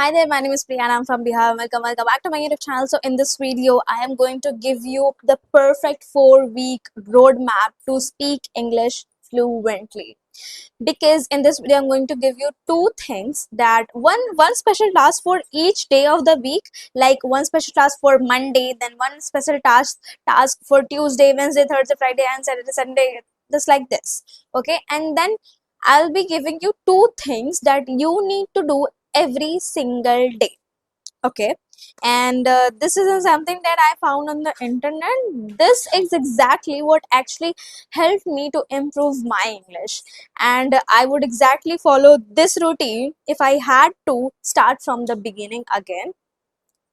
Hi there, my name is Priya and I'm from BIHAR. Welcome back to my YouTube channel. So in this video, I am going to give you the perfect 4-week roadmap to speak English fluently. Because in this video, I'm going to give you two things, that one special task for each day of the week, like one special task for Monday, then one special task for Tuesday, Wednesday, Thursday, Friday, and Saturday, Sunday, just like this. Okay, and then I'll be giving you two things that you need to do every single day. Okay, and this isn't something that I found on the internet. This is exactly what actually helped me to improve my English, and I would exactly follow this routine if I had to start from the beginning again.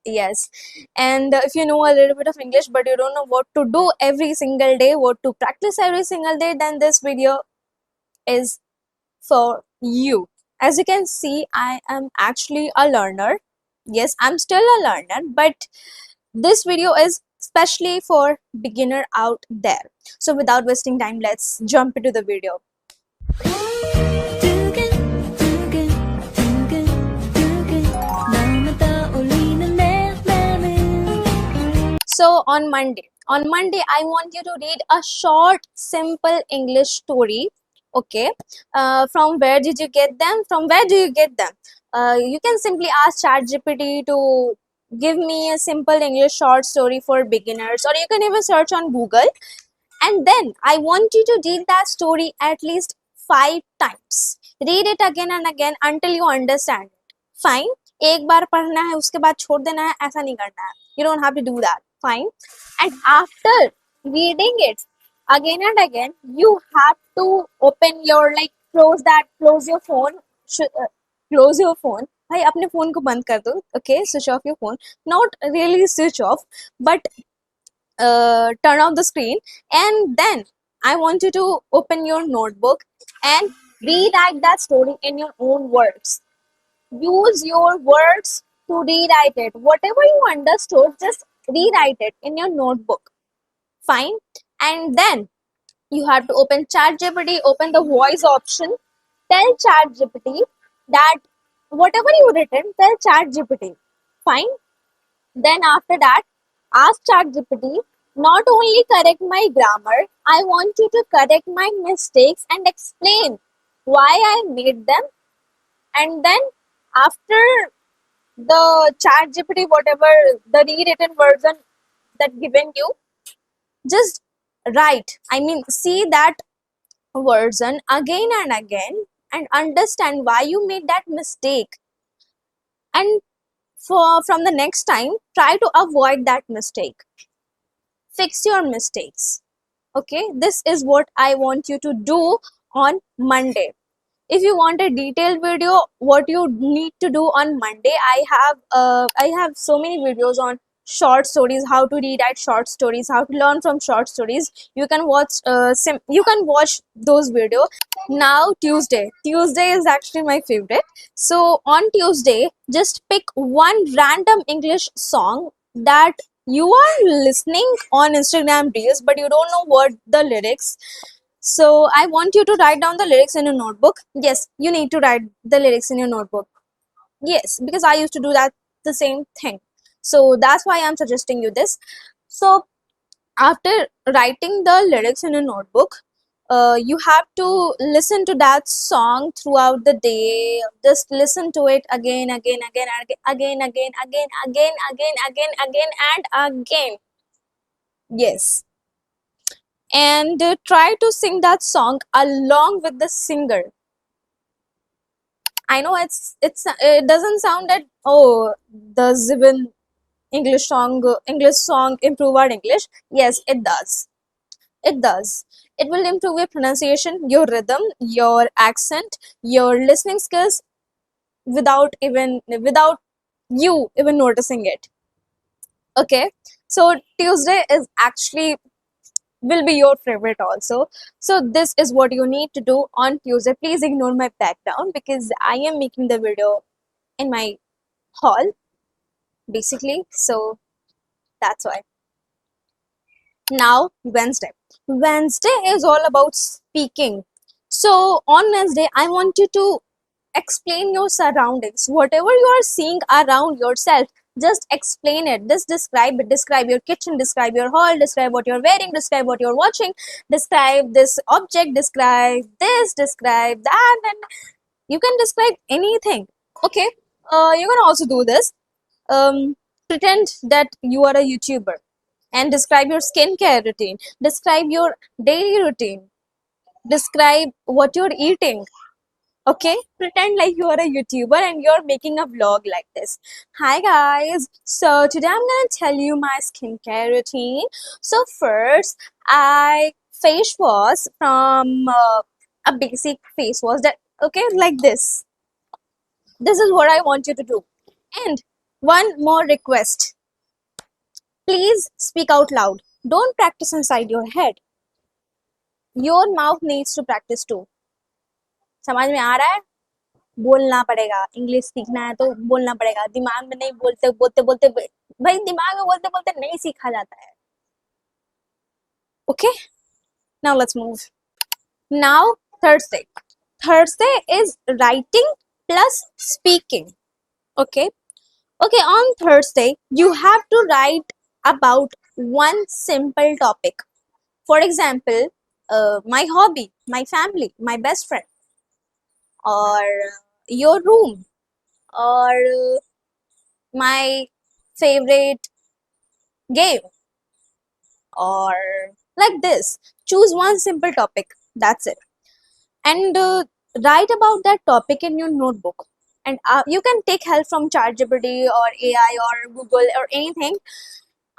Yes, and if you know a little bit of English but you don't know what to do every single day, what to practice every single day, then this video is for you. As you can see, I am actually a learner. Yes, I'm still a learner, but this video is especially for beginner out there. So without wasting time, let's jump into the video. So on Monday, I want you to read a short, simple English story. Okay, from where did you get them? From where do you get them? You can simply ask ChatGPT to give me a simple English short story for beginners, or you can even search on Google. And then I want you to read that story at least 5 times. Read it again and again until you understand it. Fine. एक बार पढ़ना है उसके बाद छोड़ देना है, ऐसा नहीं करना है. You don't have to do that. Fine. And after reading it again and again, you have to open your, like, close your phone. Close your phone. भाई अपने फोन को बंद कर दो. Okay, switch off your phone. Not really switch off, but turn off the screen, and then I want you to open your notebook and rewrite that story in your own words. Use your words to rewrite it. Whatever you understood, just rewrite it in your notebook. Fine. And then you have to open ChatGPT, open the voice option, tell ChatGPT that whatever you written, tell ChatGPT. Fine. Then after that, ask ChatGPT not only correct my grammar, I want you to correct my mistakes and explain why I made them. And then after the ChatGPT, whatever the rewritten version that given you, just write. I mean, see that version again and again and understand why you made that mistake. And from the next time, try to avoid that mistake. Fix your mistakes. Okay, this is what I want you to do on Monday. If you want a detailed video, what you need to do on Monday, I have so many videos on short stories, how to rewrite short stories, how to learn from short stories. You can watch those videos. Now Tuesday is actually my favorite. So on Tuesday, just pick one random English song that you are listening on Instagram reels, but you don't know what the lyrics. So I want you to write down the lyrics in your notebook. Yes, you need to write the lyrics in your notebook. Yes, because I used to do that the same thing. So that's why I'm suggesting you this. So after writing the lyrics in a notebook, you have to listen to that song throughout the day. Just listen to it again, again, again, again, again, again, again, again, again, again, and again. Yes, and try to sing that song along with the singer. I know it doesn't sound that, oh, does even English song improve our English? Yes, it does. It does. It will improve your pronunciation, your rhythm, your accent, your listening skills without you even noticing it. Okay. So Tuesday is actually will be your favorite also. So this is what you need to do on Tuesday. Please ignore my background because I am making the video in my hall basically. So that's why. Now Wednesday. Wednesday is all about speaking. So on Wednesday, I want you to explain your surroundings, whatever you are seeing around yourself. Just explain it. Just describe it. Describe your kitchen, describe your hall, describe what you're wearing, describe what you're watching, describe this object, describe this, describe that, and you can describe anything. Okay, you can also do this. Pretend that you are a YouTuber and describe your skincare routine, describe your daily routine, describe what you're eating. Okay, pretend like you are a YouTuber and you're making a vlog like this. Hi guys, so today I'm gonna tell you my skincare routine. So first, I face wash from a basic face wash that, okay, like this. This is what I want you to do. And one more request, please speak out loud. Don't practice inside your head. Your mouth needs to practice too. समझ में आ रहा है? बोलना पड़ेगा, English सीखना है तो बोलना पड़ेगा। दिमाग में नहीं बोलते बोलते बोलते, भाई दिमाग में बोलते बोलते नहीं सीखा जाता है। Okay, now let's move. Now Thursday. Thursday is writing plus speaking. Okay. Okay, on Thursday you have to write about one simple topic. For example, my hobby, my family, my best friend, or your room, or my favorite game, or like this. Choose one simple topic, that's it, and write about that topic in your notebook. And you can take help from ChatGPT or AI or Google or anything.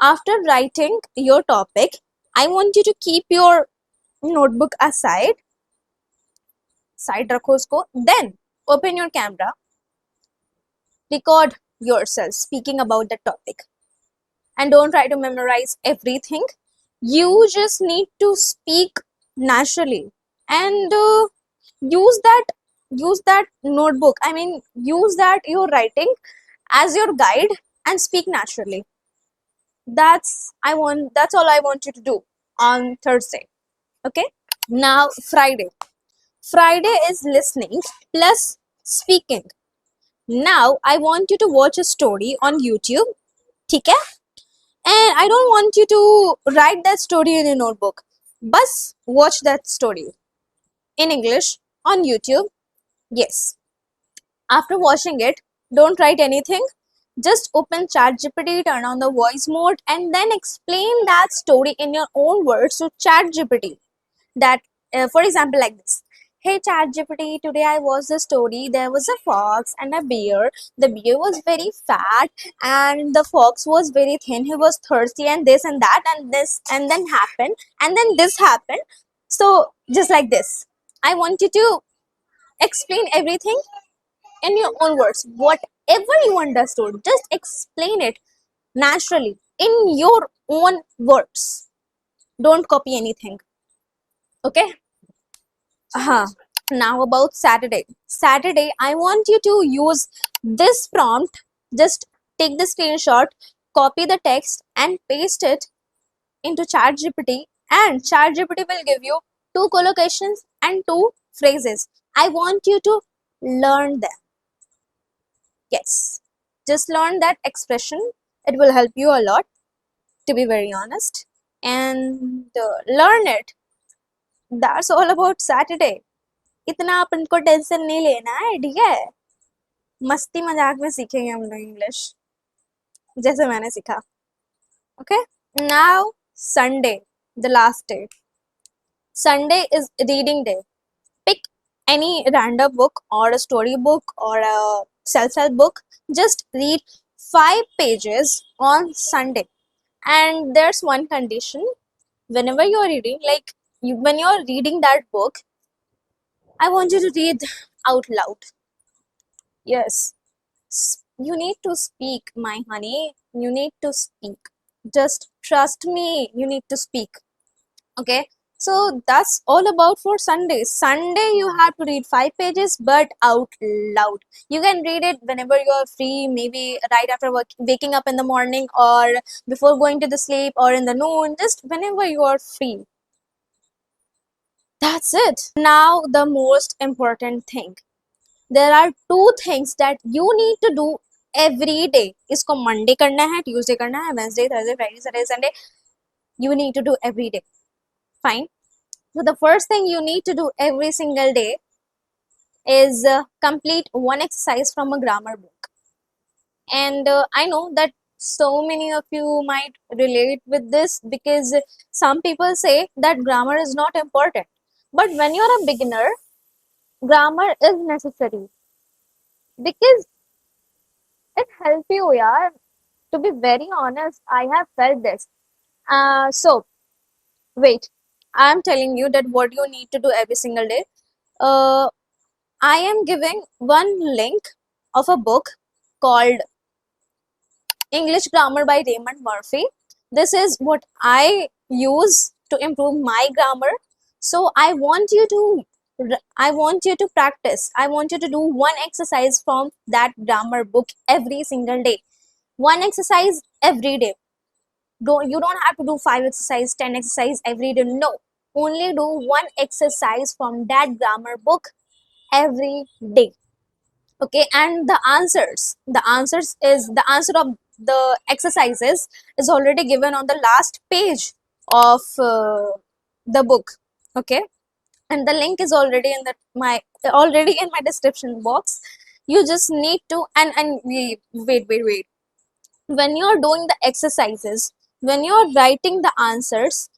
After writing your topic, I want you to keep your notebook aside, side rakho usko, then open your camera, record yourself speaking about the topic, and don't try to memorize everything. You just need to speak naturally, and use that notebook, I mean use that your writing as your guide, and speak naturally. That's all I want you to do on Thursday. Okay, now Friday is listening plus speaking. Now I want you to watch a story on YouTube, ठीक है? And I don't want you to write that story in your notebook. Bus watch that story in English on YouTube. Yes. After watching it, don't write anything. Just open ChatGPT, turn on the voice mode, and then explain that story in your own words to ChatGPT. That, for example, like this. Hey ChatGPT, today I watched the story. There was a fox and a bear. The bear was very fat and the fox was very thin. He was thirsty and this and that and this and then happened and then this happened. So just like this. I want you to explain everything in your own words. Whatever you understood, just explain it naturally in your own words. Don't copy anything. Okay? Now about Saturday. Saturday, I want you to use this prompt. Just take the screenshot, copy the text and paste it into ChatGPT, and ChatGPT will give you 2 collocations and 2 phrases. I want you to learn them. Yes, just learn that expression. It will help you a lot, to be very honest, and learn it. That's all about Saturday. इतना अपन को tension नहीं लेना है, ठीक है? मस्ती मजाक में सीखेंगे हम लोग इंग्लिश, जैसे मैंने सीखा. Okay, now Sunday, the last day. Sunday is reading day. Pick any random book or a story book or a self-help book. Just read 5 pages on Sunday. And there's one condition. Whenever you're reading, like when you're reading that book, I want you to read out loud. Yes, you need to speak, my honey. You need to speak. Just trust me, you need to speak. Okay, so that's all about for Sunday. Sunday you have to read 5 pages but out loud. You can read it whenever you are free, maybe right after waking up in the morning or before going to the sleep or in the noon, just whenever you are free. That's it. Now the most important thing. there are two things that you need to do every day. इसको Monday करना है, Tuesday करना है, Wednesday, Thursday, Friday, Saturday, Sunday. You need to do every day. Fine. So the first thing you need to do every single day is complete one exercise from a grammar book. And I know that so many of you might relate with this, because some people say that grammar is not important. But when you're a beginner, grammar is necessary, because it helps you, yeah. To be very honest, I have felt this. So wait, I'm telling you that what you need to do every single day. Uh, I am giving one link of a book called English Grammar by Raymond Murphy. This is what I use to improve my grammar. So I want you to practice. I want you to do one exercise from that grammar book every single day. One exercise every day. You don't have to do 5 exercise, 10 exercise every day. No. Only do one exercise from that grammar book every day. Okay, and the answer of the exercises is already given on the last page of the book. Okay, and the link is already in my description box. You just need to, and wait, when you're doing the exercises, when you're writing the answers,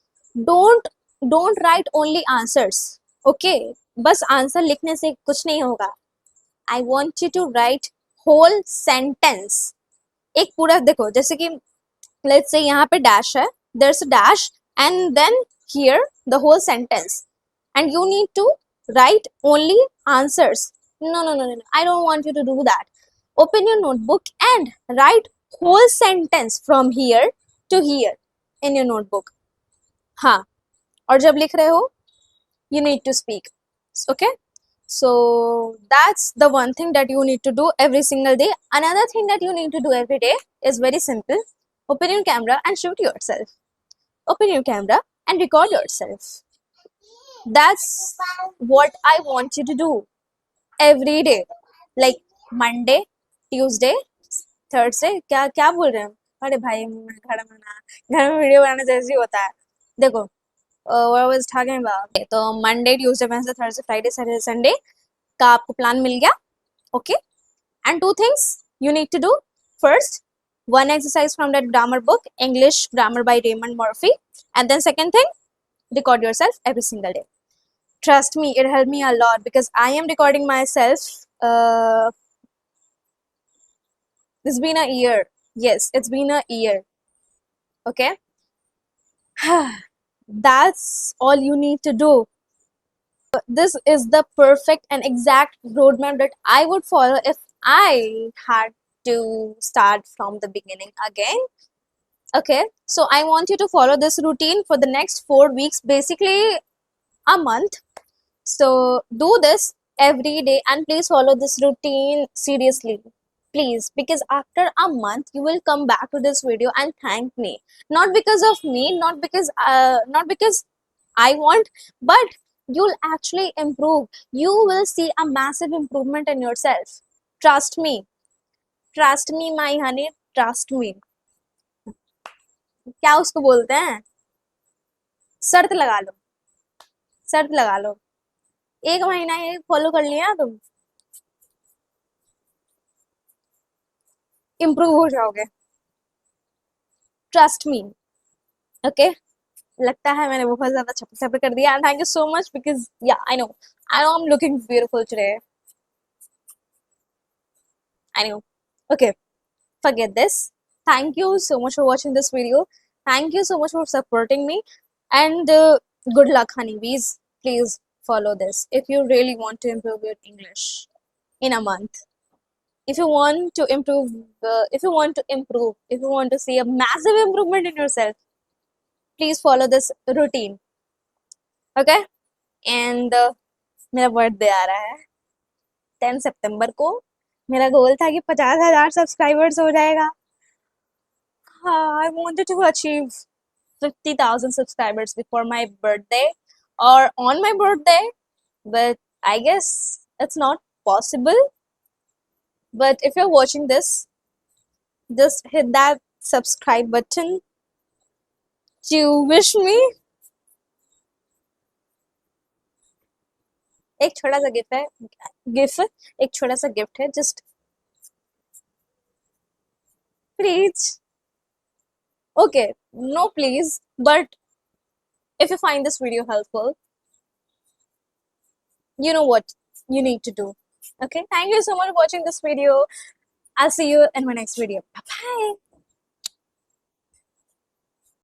don't don't write only answers. Okay, बस answer लिखने से कुछ नहीं होगा. I want you to write whole sentence. एक पूरा देखो, जैसे कि let's say यहाँ पे dash है, there's a dash, and then here the whole sentence, and you need to write only answers. No. I don't want you to do that. Open your notebook and write whole sentence from here to here in your notebook. हाँ, और जब लिख रहे हो, you need to speak. Okay. So that's the one thing that you need to do every single day. Another thing that you need to do every day is very simple. Open your camera and shoot yourself. Open your camera and record yourself. That's what I want you to do every day. Like Monday, Tuesday, Thursday. क्या क्या बोल रहे हैं? अरे भाई, घर में video बनाने जैसे ही होता है. देखो, what I was talking about. तो Monday, Tuesday, Wednesday, Thursday, Friday, Saturday, Sunday का आपको प्लान मिल गया. Okay, and two things you need to do. First, one exercise from that grammar book, English Grammar by Raymond Murphy, and then second thing, record yourself every single day. Trust me, it helped me a lot, because I am recording myself. It's been a year. Yes, it's been a year. Okay. That's all you need to do. This is the perfect and exact roadmap that I would follow if I had to start from the beginning again. Okay, so I want you to follow this routine for the next 4 weeks, basically a month. So do this every day, and please follow this routine seriously. Please, because after a month you will come back to this video and thank me. Not because of me, not because I want, but you'll actually improve. You will see a massive improvement in yourself. Trust me. Trust me, my honey. Trust me. क्या उसको बोलते हैं? शर्त लगा लो. शर्त लगा लो. 1 महीना ये फॉलो कर लिया तुम, इम्प्रूव हो जाओगे. Trust me. ओके, लगता है मैंने बहुत ज्यादा छपा कर दिया. Thank you so much, because yeah I know I am looking beautiful today. I know. Okay, forget this. Thank you so much for watching this video. Thank you so much for supporting me, and good luck, honeybees. Please follow this if you really want to improve your English in a month. If you want to improve, if you want to see a massive improvement in yourself, please follow this routine. Okay, and मेरा birthday आ रहा है 10 सितंबर को. मेरा गोल था कि 50,000 subscribers हो जाएगा. हाँ, I wanted to achieve 50,000 subscribers before my birthday or on my birthday, but I guess it's not possible. But if you're watching this, just hit that subscribe button to wish me. एक छोटा सा gift है, gift एक छोटा सा gift है, just please. Okay, no please, but if you find this video helpful, you know what you need to do. Okay, thank you so much for watching this video. I'll see you in my next video. Bye bye.